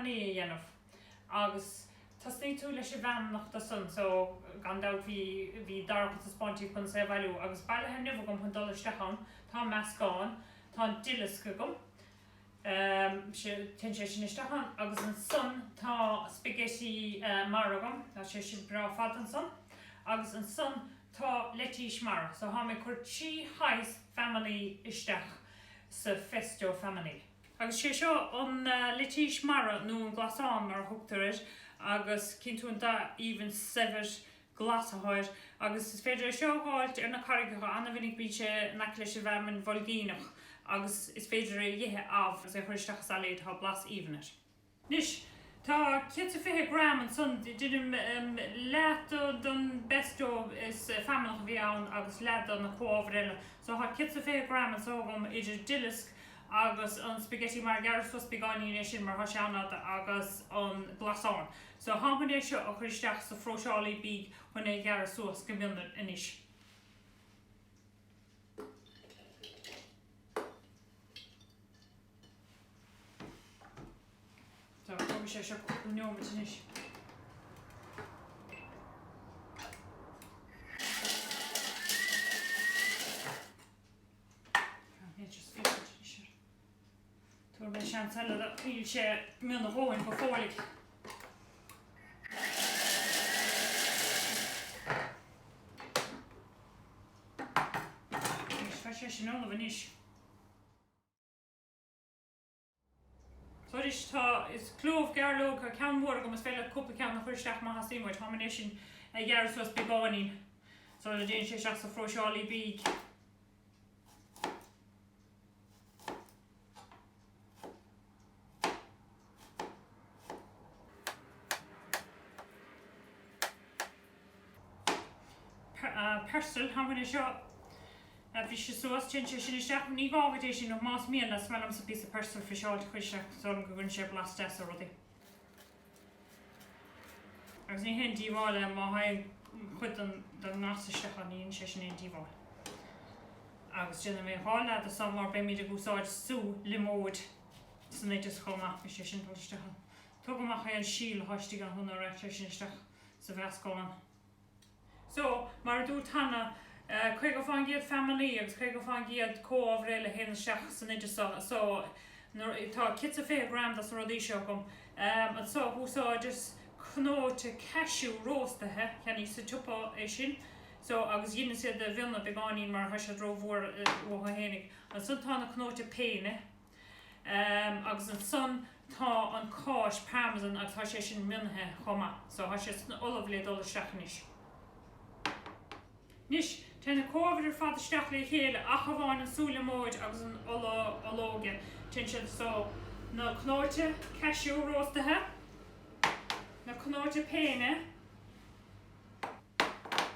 family dhéanamh agus tasní tú leis bhean nach tá sun so gan dat hí darcha a spontíh chun sé bhú agus bailthe nimh gom chun dulaisteán tá meascáin tá dilas go gom ten sé sin isteán agus an sun tá spaghetti maragam tá sé sin bra fad an sun agus an sun tá letíis mar so ha mé chuir tí hais family isteach sa festo family. Agus sé seo an letíis mar nó an glasán mar thugtarid agus cinún da even sever glasaáir agus is féidir seoáilt ar na carigecha anna vinnig bí sé nach leis bhemin volgínach agus is féidir dhéthe af as chuisteach saléid tá blas evenir. Nis tá 5 gram an sun didum leat don besto is family bhí ann agus leat an na cóhrile so ha 5 gram an sogum idir dilisc agus an spaghetti mar garsus beganí sin mar hashanna agus an glasán. So hampé seo a chuisteach sa froseálaí bí chun é garsus gomionad inis. So kom sé seo neomid inis. Toen ben je aan het tellen dat je minder gewoon voor voorlijk. Dus je nog niet. Zo is het is kloof garlo kan worden om het spelen koppen kan nog rustig maar gaan zien wat combination jaar zoals begonnen. Zo de je zegt zo voor Charlie Big. Persel haben wir schon wie so was sin isteach ní bhágadééis sin nó más míon le smellam sa pí persel fiáil chuiste son go gunn sé blas a rudí. Agus ní hen díháile má ha chud den nástaisteach an íon sé sin díháil. Agus sinna mé hála a sam mar be míad a gúsáid sú limóid san éidir chomach sé sin bolisteach. Tugamach an síl háistí an hunna ra sin isteach sa bheascáin. So mar dú tanna chuig go fáin giad family agus chuig go fáin giad cóhréile hen seach san idir so tá 5 gram das rodí seo gom an so húsá just knóte cashew róstathe cheanní sa tupa é sin so agus dhéine sé de bhilna begáín mar he se dróhór ó hénig an sun tána knóte péine agus an sun tá an cáis parmesan agus tá sé sin minthe chuma so ha sé olaflé dul seachnis. Nis tena cóhar fad isteach le chéile a bháin an súla móid agus an ológe tin so na knóte cashew róstathe na knóte péine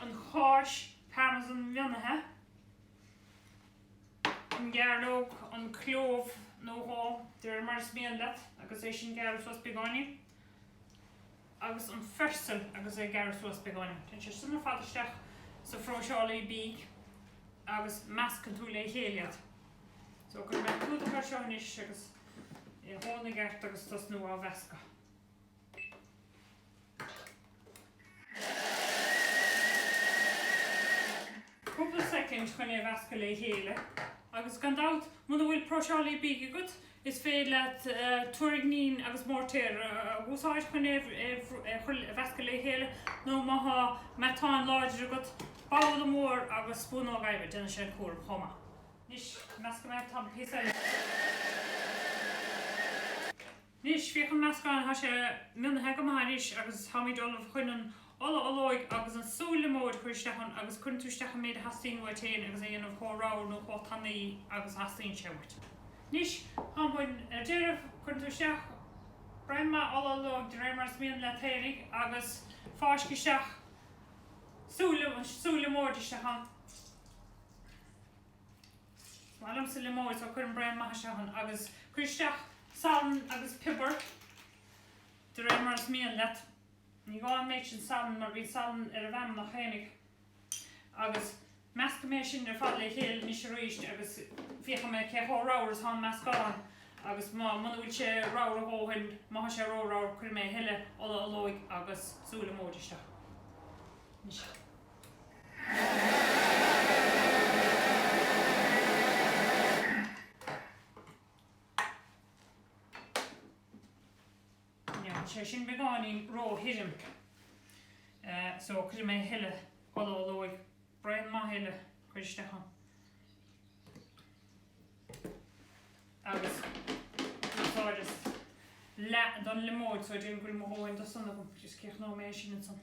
an cháis parmesan mionathe an gearlóg an clóv nóá de mar bíon le agus é sin gar sos begáine agus an fersel agus é gar sos begáine tin sunna fad isteach sa froseálaí bí agus meascan tú le chéiliad. So gur me tú a seonis agus i tháinig gart agus tas nó á bhesca. Cúpla second chun é bhesca le chéile agus gan dat muna bhfuil froseálaí bí go is fé le tuaignín agus mórtéir úsáid chun é bhesca le chéile nó maitha metáin láidir go bála mór agus spúna gaiibh dena sé cuar chuma. Nis measca me tá písa. Nis fiochan meascáin ha sé muna hecha maithis agus haid olah chuinean olóig agus an súla mód chuiristechan agus chun túistecha méid hastín bhtain agus é dhéanamh chórá nó chótannaí agus hastín seirt. Nis hain déireh chun túisteach breimma ológ de réimar míon le téirigh agus fáiscisteach súla mód isteach. Malam sa limóid so chun breimma seachan agus chuisteach salm agus pibber de réimar míon le. Ní gáin méid sin salm mar bhí salm ar a bheim nach chénig agus measca mé sin ar fad le chéil ní sé ríist agus fiocha mé ceithóráras há meascáin agus man bhfuil sé rá a hóhain má sé rórá chuir mé heile ó lóig agus súla módisteach. sé sin beáin ró hirim so chuir mé heile ó lóig brein má heile chuistecha. Agus don le mód so dé bhfuil móin do sanna go just ceach ná mé sin san.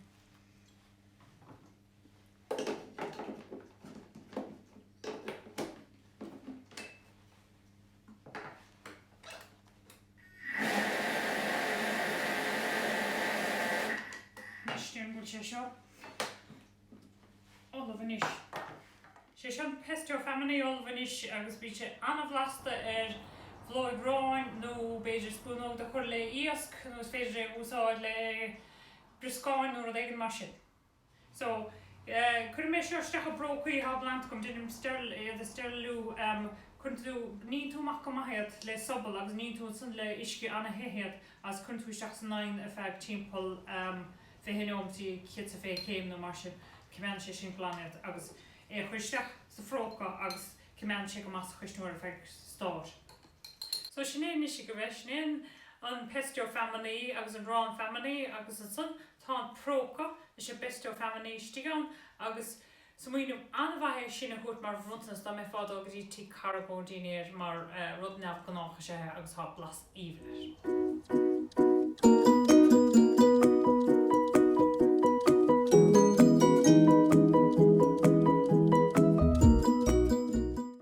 Nistíon bhfuil sé seo olbhanis. Sé sean pesto family olbhanis agus bhí sé anmhlasta Floyd Rowan nó beidir spúnó de chuir le íosc nó féidir úsáid le briscáin nó d éigen mar sin. So chuir mé seisteach a brocaí há blant gom dunim steirlú chun tú ní túach go maithéad le sobal agus ní tú san le isci anna héhéad as chun tú isteach san 9 a feag timppel féhéomtí chit a fé céim nó mar sin cimán sé sin planet agus chuisteach sa fróca agus cimán sé go mas chuistúir a feag stáir. So sinné is go bheith sin an pesto family agus an rán family agus an son tá próca is sé pesto family stigán agus smuoinú anmhaithe sin a chuút mar bhruntas dá mé fád agus tí carabódínéir mar rud neamh go nácha sé agus há blas íomhleis.